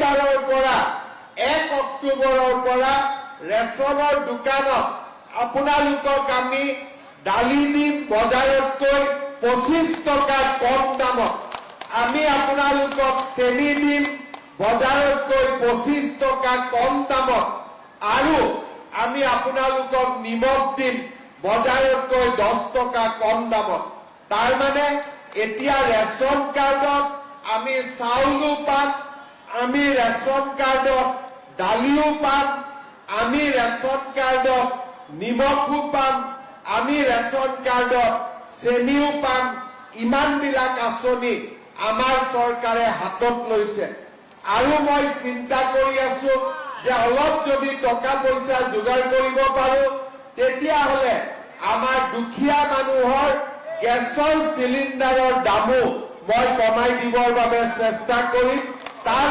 এইবাৰৰ পৰা 1 অক্টোবৰৰ পৰা ৰেচনৰ দোকানত আপোনালোকক আমি দালি দিম বজাৰতকৈ 25 টকা কম দামত, আমি আপোনালোকক চেনি দিম বজাৰতকৈ 25 টকা কম দামত, আৰু আমি আপোনালোকক নিমখ দিম বজাৰতকৈ 10 টকা কম দামত। তাৰ মানে এতিয়া ৰেচন কাৰ্ডত আমি চাউলো পাম, আমি ৰেচন কাৰ্ডত দালিও পাম, আমি ৰেচন কাৰ্ডত নিমখো পাম, আমি ৰেচন কাৰ্ডত চেনিও পাম। ইমানবিলাক আঁচনি আমাৰ চৰকাৰে হাতত লৈছে। আৰু মই চিন্তা কৰি আছো যে অলপ যদি টকা পইচা যোগাৰ কৰিব পাৰো তেতিয়াহ'লে আমাৰ দুখীয়া মানুহৰ গেছৰ চিলিণ্ডাৰৰ দামো মই কমাই দিবৰ বাবে চেষ্টা কৰিম। তাৰ